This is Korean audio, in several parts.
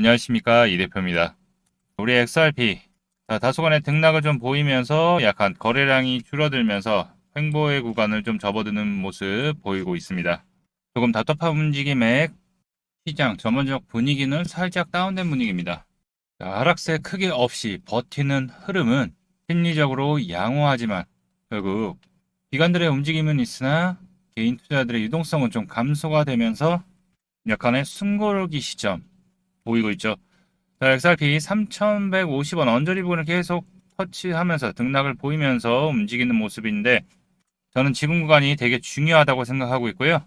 안녕하십니까, 이 대표입니다. 우리 XRP 다소간의 등락을 좀 보이면서 약간 거래량이 줄어들면서 횡보의 구간을 좀 접어드는 모습 보이고 있습니다. 조금 답답한 움직임에 시장 전반적 분위기는 살짝 다운된 분위기입니다. 하락세 크게 없이 버티는 흐름은 심리적으로 양호하지만 결국 기관들의 움직임은 있으나 개인 투자들의 유동성은 좀 감소가 되면서 약간의 숨고르기 시점 보이고 있죠. 자, XRP 3,150원 언저리 부분을 계속 터치하면서 등락을 보이면서 움직이는 모습인데 저는 지금 구간이 되게 중요하다고 생각하고 있고요.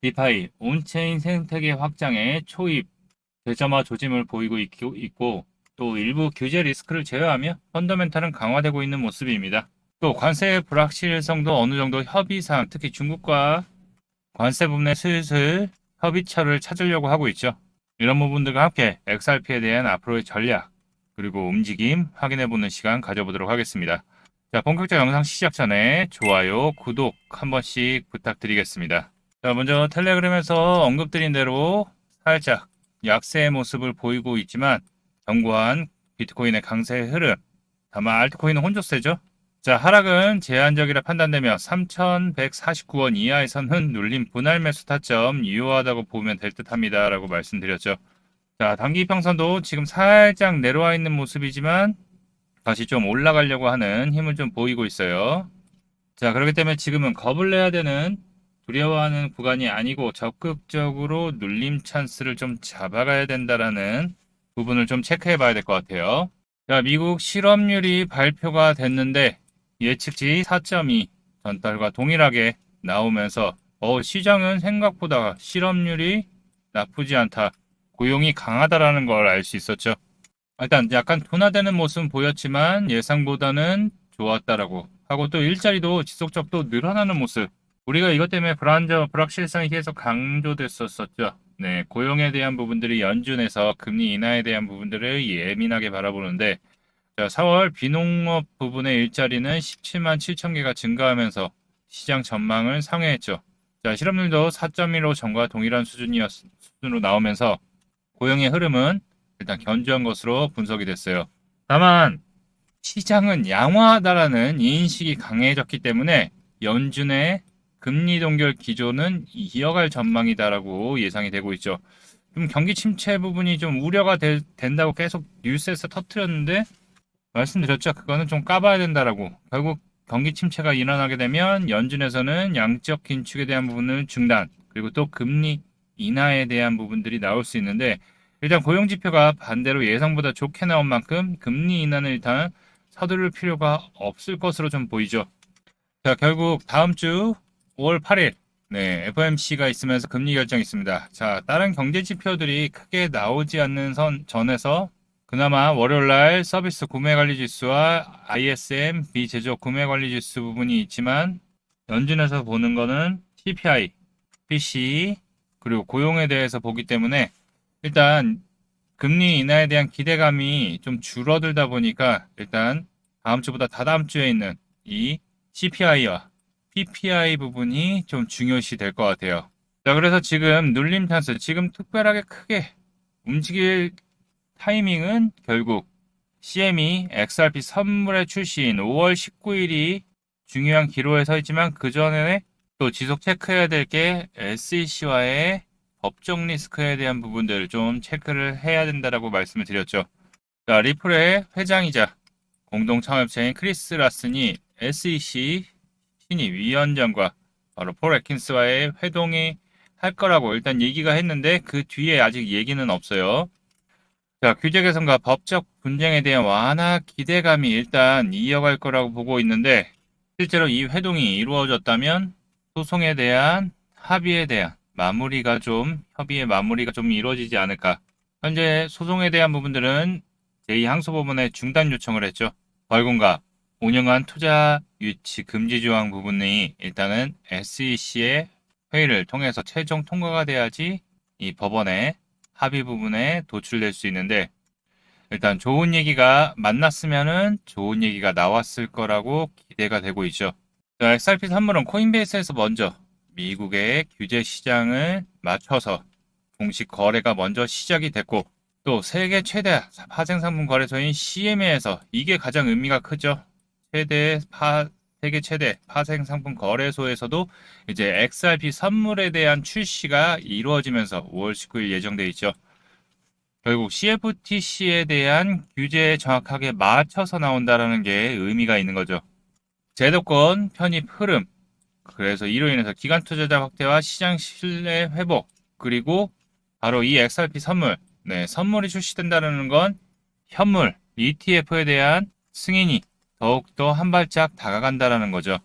디파이, 온체인 생태계 확장에 초입, 대점화 조짐을 보이고 있고 또 일부 규제 리스크를 제외하며 펀더멘탈은 강화되고 있는 모습입니다. 또 관세 불확실성도 어느 정도 협의상, 특히 중국과 관세 부분에 슬슬 협의처를 찾으려고 하고 있죠. 이런 부분들과 함께 XRP에 대한 앞으로의 전략 그리고 움직임 확인해보는 시간 가져보도록 하겠습니다. 자, 본격적 영상 시작 전에 좋아요, 구독 한 번씩 부탁드리겠습니다. 자, 먼저 텔레그램에서 언급드린 대로 살짝 약세의 모습을 보이고 있지만 견고한 비트코인의 강세 흐름, 다만 알트코인은 혼조세죠. 자, 하락은 제한적이라 판단되며 3,149원 이하에서는 눌림 분할 매수 타점 유효하다고 보면 될 듯합니다. 라고 말씀드렸죠. 자, 단기 이평선도 지금 살짝 내려와 있는 모습이지만 다시 좀 올라가려고 하는 힘을 좀 보이고 있어요. 자, 그렇기 때문에 지금은 겁을 내야 되는 두려워하는 구간이 아니고 적극적으로 눌림 찬스를 좀 잡아가야 된다라는 부분을 좀 체크해 봐야 될 것 같아요. 자, 미국 실업률이 발표가 됐는데 예측치 4.2 전달과 동일하게 나오면서 시장은 생각보다 실업률이 나쁘지 않다. 고용이 강하다라는 걸 알 수 있었죠. 일단 약간 둔화되는 모습은 보였지만 예상보다는 좋았다라고 하고 또 일자리도 지속적으로 늘어나는 모습. 우리가 이것 때문에 불확실성이 계속 강조됐었었죠. 네, 고용에 대한 부분들이 연준에서 금리 인하에 대한 부분들을 예민하게 바라보는데 자, 4월 비농업 부분의 일자리는 17만 7천 개가 증가하면서 시장 전망을 상회했죠. 자, 실업률도 4.15 전과 동일한 수준으로 나오면서 고용의 흐름은 일단 견조한 것으로 분석이 됐어요. 다만 시장은 양호하다라는 인식이 강해졌기 때문에 연준의 금리 동결 기조는 이어갈 전망이다라고 예상이 되고 있죠. 좀 경기 침체 부분이 좀 우려가 된다고 계속 뉴스에서 터트렸는데 말씀드렸죠. 그거는 좀 까봐야 된다라고. 결국 경기 침체가 일어나게 되면 연준에서는 양적 긴축에 대한 부분을 중단, 그리고 또 금리 인하에 대한 부분들이 나올 수 있는데 일단 고용 지표가 반대로 예상보다 좋게 나온 만큼 금리 인하는 일단 서두를 필요가 없을 것으로 좀 보이죠. 자, 결국 다음 주 5월 8일 네, FOMC가 있으면서 금리 결정이 있습니다. 자, 다른 경제 지표들이 크게 나오지 않는 전에서 그나마 월요일날 서비스 구매관리 지수와 ISM 비제조업 구매관리 지수 부분이 있지만 연준에서 보는 거는 CPI, PCE 그리고 고용에 대해서 보기 때문에 일단 금리 인하에 대한 기대감이 좀 줄어들다 보니까 일단 다음 주보다 다다음 주에 있는 이 CPI와 PPI 부분이 좀 중요시 될 것 같아요. 자, 그래서 지금 눌림 찬스, 지금 특별하게 크게 움직일 타이밍은 결국 CME XRP 선물의 출시인 5월 19일이 중요한 기로에 서 있지만 그 전에 또 지속 체크해야 될 게 SEC와의 법적 리스크에 대한 부분들을 좀 체크를 해야 된다라고 말씀을 드렸죠. 자, 리플의 회장이자 공동 창업자인 크리스 라슨이 SEC 신입 위원장과 바로 폴 애킨스와의 회동이 할 거라고 일단 얘기가 했는데 그 뒤에 아직 얘기는 없어요. 자, 규제 개선과 법적 분쟁에 대한 완화 기대감이 일단 이어갈 거라고 보고 있는데 실제로 이 회동이 이루어졌다면 소송에 대한 합의에 대한 협의의 마무리가 좀 이루어지지 않을까. 현재 소송에 대한 부분들은 제2항소법원에 중단 요청을 했죠. 벌금과 운영한 투자 유치 금지 조항 부분이 일단은 SEC의 회의를 통해서 최종 통과가 돼야지 이 법원의 합의 부분에 도출될 수 있는데 일단 좋은 얘기가 만났으면은 좋은 얘기가 나왔을 거라고 기대가 되고 있죠. 자, XRP 선물은 코인베이스에서 먼저 미국의 규제 시장을 맞춰서 공식 거래가 먼저 시작이 됐고 또 세계 최대 파생상품 거래소인 CMA에서 이게 가장 의미가 크죠. 세계 최대 파생상품 거래소에서도 이제 XRP 선물에 대한 출시가 이루어지면서 5월 19일 예정돼 있죠. 결국 CFTC에 대한 규제에 정확하게 맞춰서 나온다라는 게 의미가 있는 거죠. 제도권 편입 흐름, 그래서 이로 인해서 기관 투자자 확대와 시장 신뢰 회복, 그리고 바로 이 XRP 선물, 선물이 출시된다는 건 현물, ETF에 대한 승인이 더욱더 한 발짝 다가간다라는 거죠.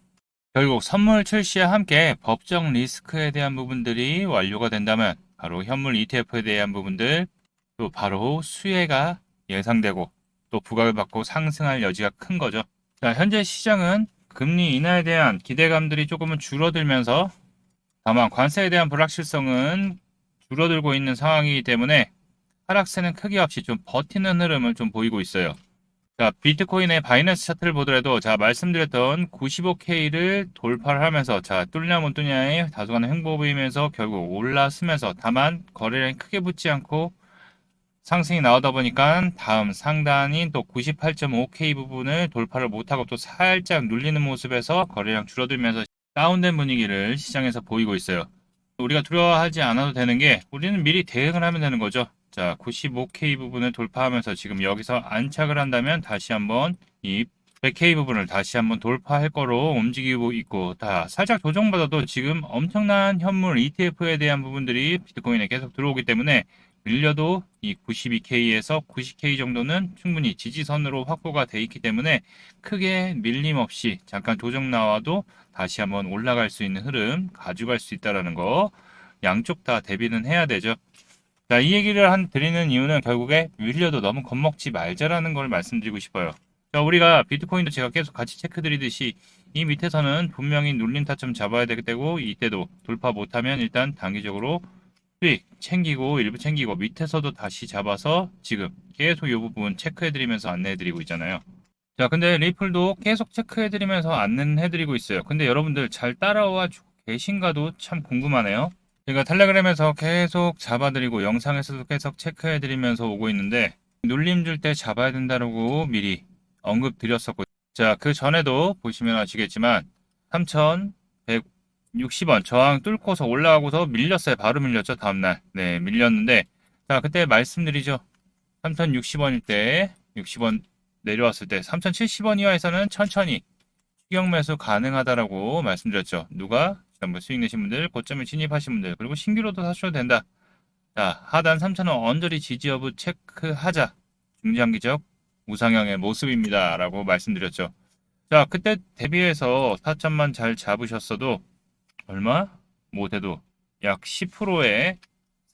결국 선물 출시와 함께 법적 리스크에 대한 부분들이 완료가 된다면 바로 현물 ETF에 대한 부분들, 또 바로 수혜가 예상되고 또 부각을 받고 상승할 여지가 큰 거죠. 자, 현재 시장은 금리 인하에 대한 기대감들이 조금은 줄어들면서 다만 관세에 대한 불확실성은 줄어들고 있는 상황이기 때문에 하락세는 크게 없이 좀 버티는 흐름을 좀 보이고 있어요. 자, 비트코인의 바이낸스 차트를 보더라도 말씀드렸던 95K를 돌파를 하면서 뚫냐 못 뚫냐의 다소간의 횡보 보이면서 결국 올라서면서 다만 거래량이 크게 붙지 않고 상승이 나오다 보니까 다음 상단인 또 98.5K 부분을 돌파를 못하고 또 살짝 눌리는 모습에서 거래량 줄어들면서 다운된 분위기를 시장에서 보이고 있어요. 우리가 두려워하지 않아도 되는 게 우리는 미리 대응을 하면 되는 거죠. 자, 95K 부분을 돌파하면서 지금 여기서 안착을 한다면 다시 한번 이 100K 부분을 다시 한번 돌파할 거로 움직이고 있고, 다 살짝 조정받아도 지금 엄청난 현물 ETF에 대한 부분들이 비트코인에 계속 들어오기 때문에 밀려도 이 92K에서 90K 정도는 충분히 지지선으로 확보가 돼 있기 때문에 크게 밀림 없이 잠깐 조정 나와도 다시 한번 올라갈 수 있는 흐름 가져갈 수 있다라는 거, 양쪽 다 대비는 해야 되죠. 자, 이 얘기를 드리는 이유는 결국에 밀려도 너무 겁먹지 말자라는 걸 말씀드리고 싶어요. 자, 우리가 비트코인도 제가 계속 같이 체크 드리듯이 이 밑에서는 분명히 눌림 타점 잡아야 되고, 이때도 돌파 못하면 일단 단기적으로 수익 챙기고 일부 챙기고 밑에서도 다시 잡아서 지금 계속 이 부분 체크해드리면서 안내해드리고 있잖아요. 자, 근데 리플도 계속 체크해드리면서 안내해드리고 있어요. 근데 여러분들 잘 따라와 주고 계신가도 참 궁금하네요. 제가 텔레그램에서 계속 잡아드리고 영상에서도 계속 체크해드리면서 오고 있는데 눌림 줄 때 잡아야 된다고 미리 언급 드렸었고, 자, 그 전에도 보시면 아시겠지만 3,160원 저항 뚫고서 올라가고서 밀렸어요. 바로 밀렸죠. 다음날. 네, 밀렸는데, 자, 그때 말씀드리죠. 3,060원일 때 60원 내려왔을 때 3,070원 이하에서는 천천히 추격 매수 가능하다라고 말씀드렸죠. 누가? 전부 수익 내신 분들, 고점에 진입하신 분들, 그리고 신규로도 사셔도 된다. 자, 하단 3,000원 언저리 지지 여부 체크하자. 중장기적 우상향의 모습입니다. 라고 말씀드렸죠. 자, 그때 대비해서 타점만 잘 잡으셨어도 얼마? 못해도 약 10%의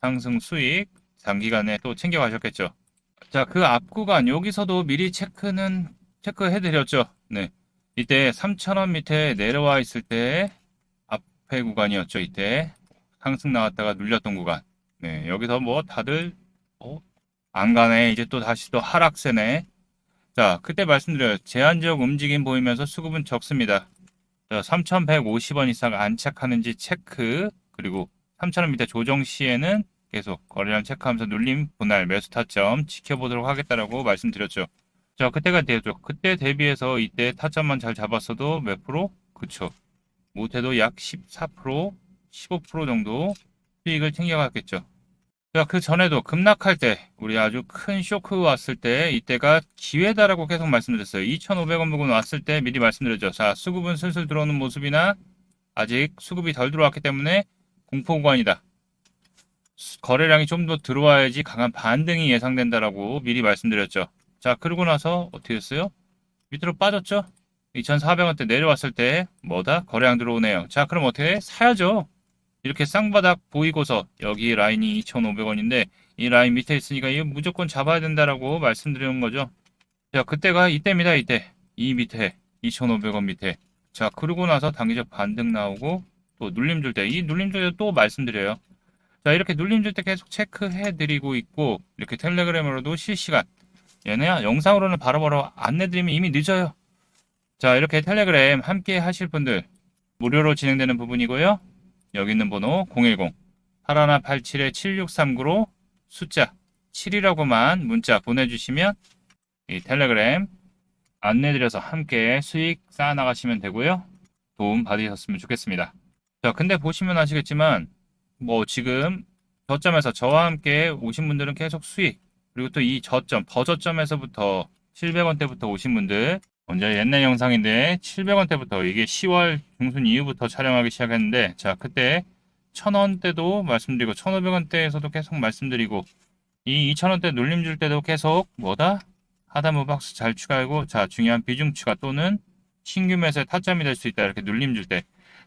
상승 수익 장기간에 또 챙겨가셨겠죠. 자, 그 앞 구간 여기서도 미리 체크해드렸죠. 네, 이때 3,000원 밑에 내려와 있을 때 앞에 구간이었죠. 이때 상승 나왔다가 눌렸던 구간. 네, 여기서 뭐 다들 안 가네. 이제 또 다시 또 하락세네. 자, 그때 말씀드려요. 제한적 움직임 보이면서 수급은 적습니다. 자, 3,150원 이상 안착하는지 체크, 그리고 3,000원 밑에 조정 시에는 계속 거래량 체크하면서 눌림 분할 매수 타점 지켜보도록 하겠다라고 말씀드렸죠. 자, 그때가 되죠. 그때 대비해서 이때 타점만 잘 잡았어도 몇 프로? 그쵸. 못해도 약 14%, 15% 정도 수익을 챙겨갔겠죠. 자, 그 전에도 급락할 때, 우리 아주 큰 쇼크 왔을 때, 이때가 기회다라고 계속 말씀드렸어요. 2,500원 부근 왔을 때 미리 말씀드렸죠. 자, 수급은 슬슬 들어오는 모습이나 아직 수급이 덜 들어왔기 때문에 공포 구간이다. 거래량이 좀 더 들어와야지 강한 반등이 예상된다라고 미리 말씀드렸죠. 자, 그러고 나서 어떻게 됐어요? 밑으로 빠졌죠? 2,400원대 내려왔을 때 뭐다? 거래량 들어오네요. 자, 그럼 어떻게 해? 사야죠. 이렇게 쌍바닥 보이고서 여기 라인이 2,500원인데 이 라인 밑에 있으니까 이거 무조건 잡아야 된다라고 말씀드리는 거죠. 자, 그때가 이때입니다. 이때. 이 밑에 2,500원 밑에. 자, 그러고 나서 단기적 반등 나오고 또 눌림 줄 때, 이 눌림 줄 때 또 말씀드려요. 자, 이렇게 눌림 줄 때 계속 체크해 드리고 있고, 이렇게 텔레그램으로도 실시간, 얘네 영상으로는 바로바로 안내드리면 이미 늦어요. 자, 이렇게 텔레그램 함께 하실 분들 무료로 진행되는 부분이고요. 여기 있는 번호 010-8187-7639로 숫자 7이라고만 문자 보내주시면 이 텔레그램 안내드려서 함께 수익 쌓아나가시면 되고요. 도움 받으셨으면 좋겠습니다. 자, 근데 보시면 아시겠지만 뭐 지금 저점에서 저와 함께 오신 분들은 계속 수익, 그리고 또 이 저점, 버저점에서부터 700원대부터 오신 분들, 먼저 옛날 영상인데 700원대부터 이게 10월 중순 이후부터 촬영하기 시작했는데, 자, 그때 1000원대도 말씀드리고 1500원대에서도 계속 말씀드리고 이 2000원대 눌림 줄 때도 계속 뭐다? 하단부 박스 잘 추가하고, 자, 중요한 비중 추가 또는 신규 매수의 타점이 될 수 있다. 이렇게 눌림 줄 때.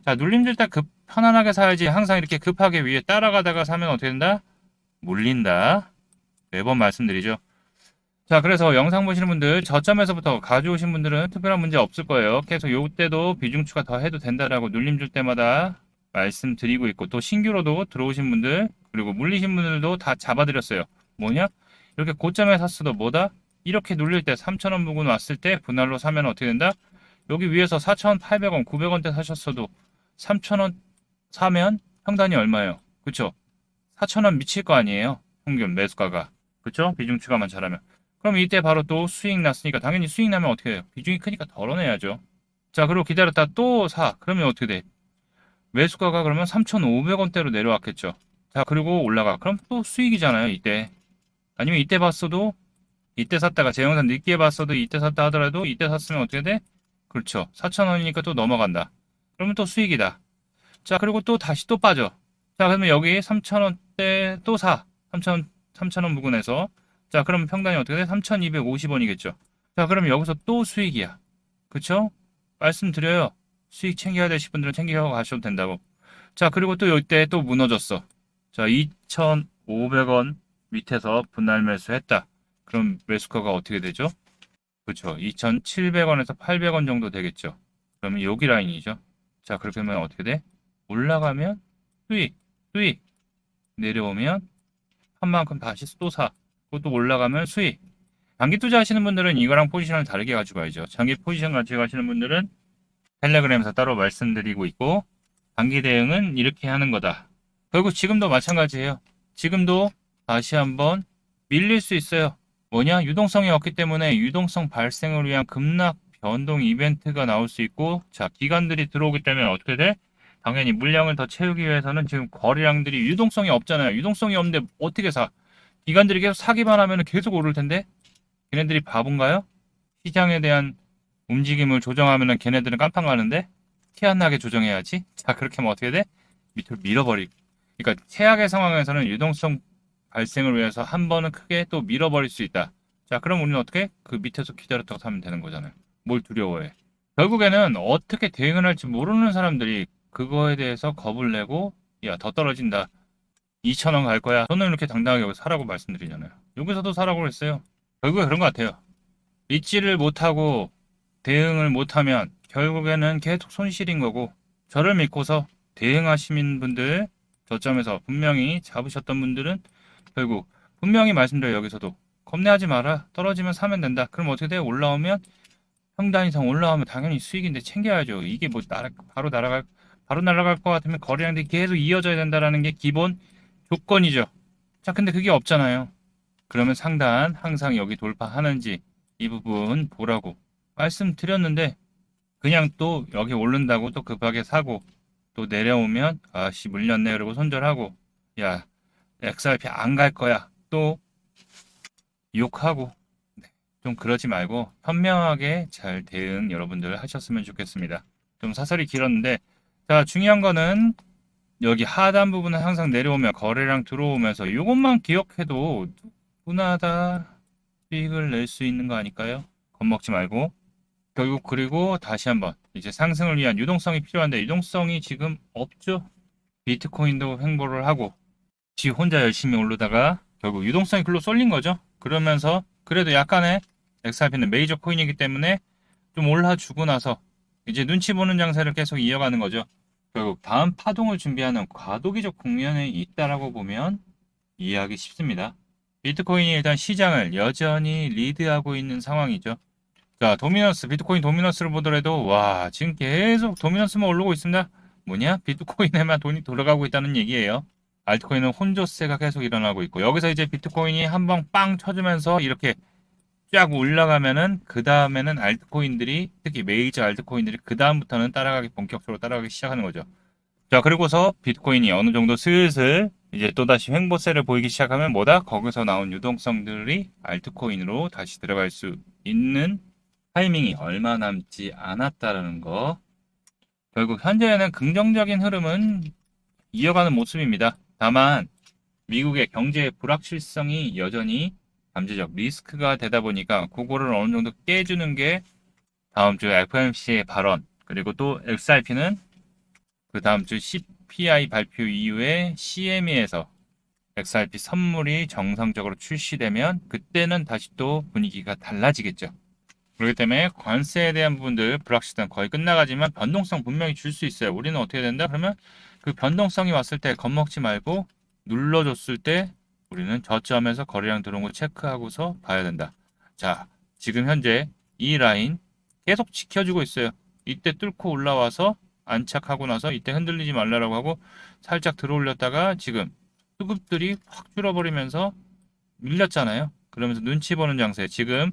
자, 눌림 줄 때 편안하게 사야지. 항상 이렇게 급하게 위에 따라가다가 사면 어떻게 된다? 물린다. 매번 말씀드리죠. 자, 그래서 영상 보시는 분들, 저점에서부터 가져오신 분들은 특별한 문제 없을 거예요. 계속 요때도 비중 추가 더 해도 된다라고 눌림 줄 때마다 말씀드리고 있고, 또 신규로도 들어오신 분들, 그리고 물리신 분들도 다 잡아드렸어요. 뭐냐? 이렇게 고점에 샀어도 뭐다? 이렇게 눌릴 때 3,000원 부근 왔을 때 분할로 사면 어떻게 된다? 여기 위에서 4,800원, 900원대 사셨어도 3,000원 사면 평단이 얼마예요? 그쵸? 4,000원 미칠 거 아니에요? 평균 매수가가. 그쵸? 비중 추가만 잘하면. 그럼 이때 바로 또 수익 났으니까 당연히 수익 나면 어떻게 해요? 비중이 크니까 덜어내야죠. 자, 그리고 기다렸다 또 사. 그러면 어떻게 돼? 매수가가 그러면 3,500원대로 내려왔겠죠. 자, 그리고 올라가. 그럼 또 수익이잖아요, 이때. 아니면 이때 봤어도, 이때 샀다가 제 영상 늦게 봤어도 이때 샀다 하더라도 이때 샀으면 어떻게 돼? 그렇죠. 4,000원이니까 또 넘어간다. 그러면 또 수익이다. 자, 그리고 또 다시 또 빠져. 자, 그러면 여기 3,000원대 또 사. 3,000원 부근에서. 자, 그러면 평단이 어떻게 돼? 3,250원이겠죠. 자, 그러면 여기서 또 수익이야. 그쵸? 말씀드려요. 수익 챙겨야 되실 분들은 챙겨 가셔도 된다고. 자, 그리고 또 이때 또 무너졌어. 자, 2,500원 밑에서 분할 매수했다. 그럼 매수가가 어떻게 되죠? 그렇죠. 2,700원에서 800원 정도 되겠죠. 그러면 여기 라인이죠. 자, 그렇게 하면 어떻게 돼? 올라가면 수익, 수익. 내려오면 한 만큼 다시 또 사. 그것도 올라가면 수익. 장기 투자하시는 분들은 이거랑 포지션을 다르게 가지고 가야죠. 장기 포지션 가지고 가시는 분들은 텔레그램에서 따로 말씀드리고 있고, 단기 대응은 이렇게 하는 거다. 결국 지금도 마찬가지예요. 지금도 다시 한번 밀릴 수 있어요. 뭐냐? 유동성이 없기 때문에 유동성 발생을 위한 급락 변동 이벤트가 나올 수 있고, 자, 기관들이 들어오기 때문에 어떻게 돼? 당연히 물량을 더 채우기 위해서는 지금 거래량들이 유동성이 없잖아요. 유동성이 없는데 어떻게 사? 기관들이 계속 사기만 하면 계속 오를 텐데? 걔네들이 바본가요? 시장에 대한 움직임을 조정하면 걔네들은 깜빵 가는데? 티 안 나게 조정해야지. 자, 그렇게 하면 어떻게 돼? 밑으로 밀어버리고. 그러니까 최악의 상황에서는 유동성 발생을 위해서 한 번은 크게 또 밀어버릴 수 있다. 자, 그럼 우리는 어떻게? 그 밑에서 기다렸다가 사면 되는 거잖아요. 뭘 두려워해? 결국에는 어떻게 대응을 할지 모르는 사람들이 그거에 대해서 겁을 내고, 야, 더 떨어진다. 2,000원 갈 거야. 저는 이렇게 당당하게 여기 사라고 말씀드리잖아요. 여기서도 사라고 그랬어요. 결국에 그런 것 같아요. 믿지를 못하고 대응을 못하면 결국에는 계속 손실인 거고, 저를 믿고서 대응하시는 분들, 저점에서 분명히 잡으셨던 분들은 결국 분명히 말씀드려요. 여기서도 겁내하지 마라. 떨어지면 사면 된다. 그럼 어떻게 돼? 올라오면 평단 이상 올라오면 당연히 수익인데 챙겨야죠. 이게 뭐 바로 날아갈 것 같으면 거래량들이 계속 이어져야 된다라는 게 기본 조건이죠. 자, 근데 그게 없잖아요. 그러면 상단 항상 여기 돌파하는지 이 부분 보라고 말씀드렸는데, 그냥 또 여기 오른다고 또 급하게 사고, 또 내려오면 아씨 물렸네 그러고 손절하고, 야, XRP 안 갈 거야 또 욕하고. 네, 좀 그러지 말고 현명하게 잘 대응 여러분들 하셨으면 좋겠습니다. 좀 사설이 길었는데, 자, 중요한 거는 여기 하단 부분은 항상 내려오면 거래량 들어오면서 이것만 기억해도 누구나 다 수익을 낼 수 있는 거 아닐까요? 겁먹지 말고. 결국 그리고 다시 한번 이제 상승을 위한 유동성이 필요한데 유동성이 지금 없죠. 비트코인도 횡보를 하고 지 혼자 열심히 오르다가 결국 유동성이 글로 쏠린 거죠. 그러면서 그래도 약간의 XRP는 메이저 코인이기 때문에 좀 올라주고 나서 이제 눈치 보는 장세를 계속 이어가는 거죠. 결국 다음 파동을 준비하는 과도기적 국면에 있다라고 보면 이해하기 쉽습니다. 비트코인이 일단 시장을 여전히 리드하고 있는 상황이죠. 자, 비트코인 도미넌스를 보더라도 와, 지금 계속 도미넌스만 오르고 있습니다. 뭐냐? 비트코인에만 돈이 돌아가고 있다는 얘기예요. 알트코인은 혼조세가 계속 일어나고 있고 여기서 이제 비트코인이 한번 빵 쳐주면서 이렇게 쫙 올라가면은 그 다음에는 알트코인들이 특히 메이저 알트코인들이 그 다음부터는 따라가기 본격적으로 따라가기 시작하는 거죠. 자, 그리고서 비트코인이 어느 정도 슬슬 이제 또다시 횡보세를 보이기 시작하면 뭐다? 거기서 나온 유동성들이 알트코인으로 다시 들어갈 수 있는 타이밍이 얼마 남지 않았다라는 거. 결국 현재는 긍정적인 흐름은 이어가는 모습입니다. 다만 미국의 경제의 불확실성이 여전히 잠재적 리스크가 되다 보니까 그거를 어느 정도 깨주는 게 다음 주 FOMC의 발언, 그리고 또 XRP는 그 다음 주 CPI 발표 이후에 CME에서 XRP 선물이 정상적으로 출시되면 그때는 다시 또 분위기가 달라지겠죠. 그렇기 때문에 관세에 대한 부분들 불확실성 거의 끝나가지만 변동성 분명히 줄 수 있어요. 우리는 어떻게 된다? 그러면 그 변동성이 왔을 때 겁먹지 말고 눌러줬을 때 우리는 저점에서 거래량 들어온 거 체크하고서 봐야 된다. 자, 지금 현재 이 라인 계속 지켜주고 있어요. 이때 뚫고 올라와서 안착하고 나서 이때 흔들리지 말라고 하고 살짝 들어올렸다가 지금 수급들이 확 줄어버리면서 밀렸잖아요. 그러면서 눈치 보는 장세. 지금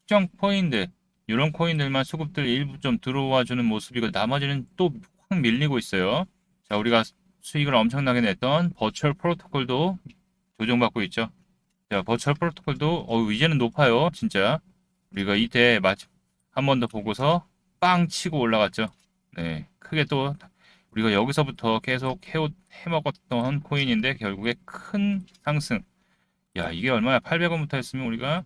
특정 코인들, 이런 코인들만 수급들 일부 좀 들어와 주는 모습이고 나머지는 또 확 밀리고 있어요. 자, 우리가 수익을 엄청나게 냈던 버추얼 프로토콜도 조정받고 있죠. 자, 버추얼 프로토콜도 이제는 높아요. 진짜. 우리가 이때 마침 한 번 더 보고서 빵 치고 올라갔죠. 네, 크게 또 우리가 여기서부터 계속 해먹었던 코인인데 결국에 큰 상승. 야, 이게 얼마야? 800원부터 했으면 우리가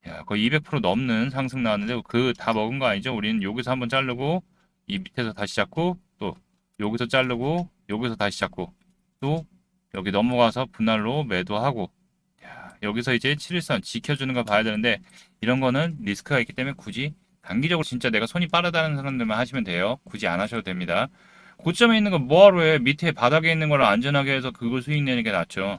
야, 거의 200% 넘는 상승 나왔는데 그 다 먹은 거 아니죠? 우리는 여기서 한번 자르고 이 밑에서 다시 잡고 또 여기서 자르고 여기서 다시 잡고 또 여기 넘어가서 분할로 매도하고 야, 여기서 이제 7일선 지켜주는 거 봐야 되는데 이런 거는 리스크가 있기 때문에 굳이 단기적으로 진짜 내가 손이 빠르다는 사람들만 하시면 돼요. 굳이 안 하셔도 됩니다. 고점에 있는 거 뭐하러 해? 밑에 바닥에 있는 걸 안전하게 해서 그걸 수익 내는 게 낫죠.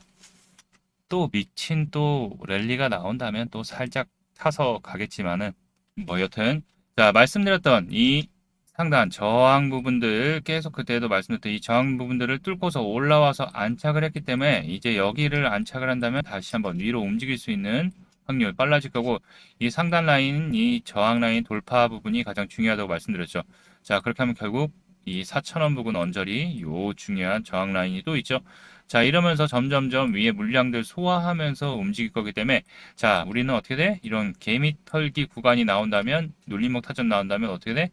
또 미친 또 랠리가 나온다면 또 살짝 타서 가겠지만은 뭐 여튼 자 말씀드렸던 이 상단 저항 부분들 계속 그때도 말씀드렸던 이 저항 부분들을 뚫고서 올라와서 안착을 했기 때문에 이제 여기를 안착을 한다면 다시 한번 위로 움직일 수 있는 확률 빨라질 거고 이 상단 라인 이 저항 라인 돌파 부분이 가장 중요하다고 말씀드렸죠. 자 그렇게 하면 결국 이 4,000원 부근 언저리 요 중요한 저항 라인이 또 있죠. 자, 이러면서 점점점 위에 물량들 소화하면서 움직일 거기 때문에 자, 우리는 어떻게 돼? 이런 개미 털기 구간이 나온다면 눌림목 타점 나온다면 어떻게 돼?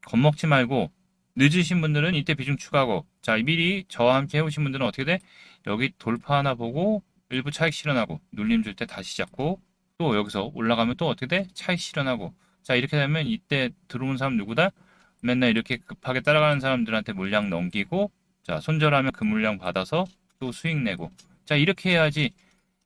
겁먹지 말고 늦으신 분들은 이때 비중 추가하고 자, 미리 저와 함께 해오신 분들은 어떻게 돼? 여기 돌파 하나 보고 일부 차익 실현하고 눌림 줄 때 다시 잡고 또 여기서 올라가면 또 어떻게 돼? 차익 실현하고 자, 이렇게 되면 이때 들어온 사람 누구다? 맨날 이렇게 급하게 따라가는 사람들한테 물량 넘기고 자, 손절하면 그 물량 받아서 또 수익 내고. 자, 이렇게 해야지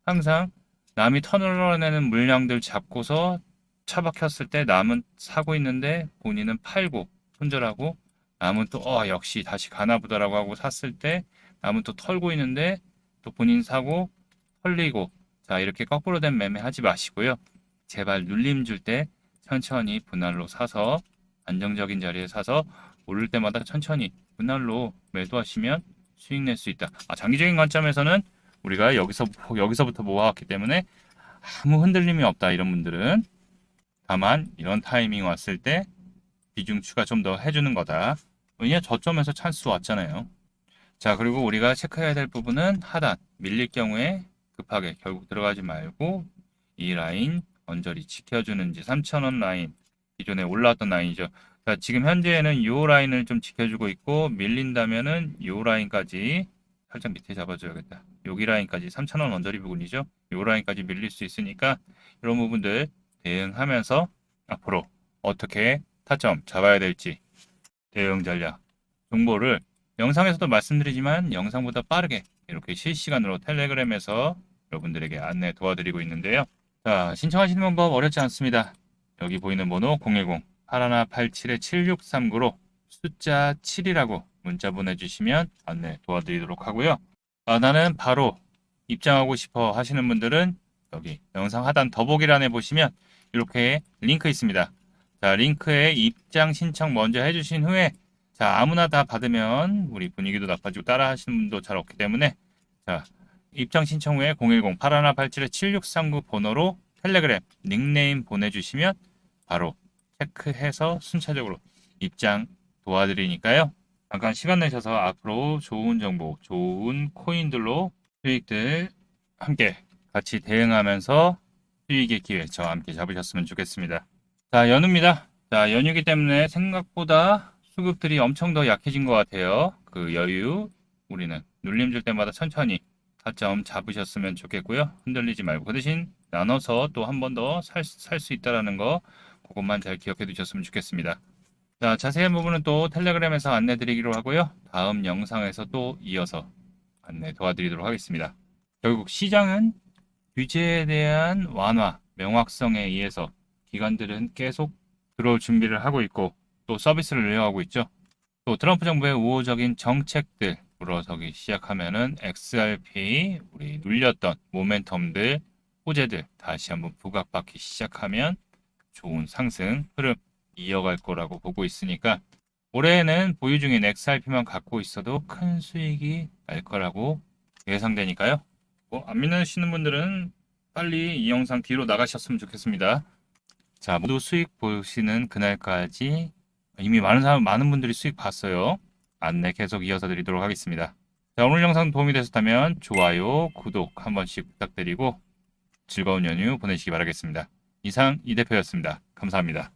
항상 남이 턴을러내는 물량들 잡고서 처박혔을 때 남은 사고 있는데 본인은 팔고 손절하고 남은 또 역시 다시 가나 보다라고 하고 샀을 때 남은 또 털고 있는데 또 본인 사고 털리고 자, 이렇게 거꾸로 된 매매 하지 마시고요. 제발 눌림 줄 때 천천히 분할로 사서 안정적인 자리에 사서 오를 때마다 천천히 분할로 매도하시면 수익 낼 수 있다. 장기적인 관점에서는 우리가 여기서부터 모아왔기 때문에 아무 흔들림이 없다. 이런 분들은 다만 이런 타이밍 왔을 때 비중 추가 좀 더 해주는 거다. 왜냐 저점에서 찬스 왔잖아요. 자 그리고 우리가 체크해야 될 부분은 하단 밀릴 경우에 급하게 결국 들어가지 말고 이 라인 언저리 지켜주는지 3,000원 라인 기존에 올라왔던 라인이죠. 자, 지금 현재는 이 라인을 좀 지켜주고 있고 밀린다면은 이 라인까지 살짝 밑에 잡아줘야겠다. 여기 라인까지 3,000원 언저리 부분이죠. 이 라인까지 밀릴 수 있으니까 이런 부분들 대응하면서 앞으로 어떻게 타점 잡아야 될지 대응 전략 정보를 영상에서도 말씀드리지만 영상보다 빠르게 이렇게 실시간으로 텔레그램에서 여러분들에게 안내 도와드리고 있는데요. 자, 신청하시는 방법 어렵지 않습니다. 여기 보이는 번호 010-8187-7639로 숫자 7이라고 문자 보내주시면 안내 도와드리도록 하고요. 나는 바로 입장하고 싶어 하시는 분들은 여기 영상 하단 더보기란에 보시면 이렇게 링크 있습니다. 자, 링크에 입장 신청 먼저 해주신 후에 자, 아무나 다 받으면 우리 분위기도 나빠지고 따라 하시는 분도 잘 없기 때문에 자, 입장 신청 후에 010-8187-7639 번호로 텔레그램 닉네임 보내주시면 바로 체크해서 순차적으로 입장 도와드리니까요. 잠깐 시간 내셔서 앞으로 좋은 정보, 좋은 코인들로 수익들 함께 같이 대응하면서 수익의 기회 저와 함께 잡으셨으면 좋겠습니다. 자, 연휴입니다. 자, 연휴기 때문에 생각보다 수급들이 엄청 더 약해진 것 같아요. 그 여유 우리는 눌림 줄 때마다 천천히 타점 잡으셨으면 좋겠고요. 흔들리지 말고 그 대신 나눠서 또 한 번 더 살 수 있다라는 거 그것만 잘 기억해 두셨으면 좋겠습니다. 자, 자세한 부분은 또 텔레그램에서 안내 드리기로 하고요. 다음 영상에서 또 이어서 안내 도와드리도록 하겠습니다. 결국 시장은 규제에 대한 완화, 명확성에 의해서 기관들은 계속 들어올 준비를 하고 있고 또 서비스를 늘려가고 있죠. 또 트럼프 정부의 우호적인 정책들 물어서기 시작하면은 XRP 우리 눌렸던 모멘텀들, 호재들 다시 한번 부각받기 시작하면 좋은 상승 흐름 이어갈 거라고 보고 있으니까 올해에는 보유 중인 XRP만 갖고 있어도 큰 수익이 날 거라고 예상되니까요. 안 믿으시는 분들은 빨리 이 영상 뒤로 나가셨으면 좋겠습니다. 자, 모두 수익 보시는 그날까지 이미 많은 분들이 수익 봤어요. 안내 계속 이어서 드리도록 하겠습니다. 자, 오늘 영상 도움이 되셨다면 좋아요, 구독 한 번씩 부탁드리고 즐거운 연휴 보내시기 바라겠습니다. 이상 이 대표였습니다. 감사합니다.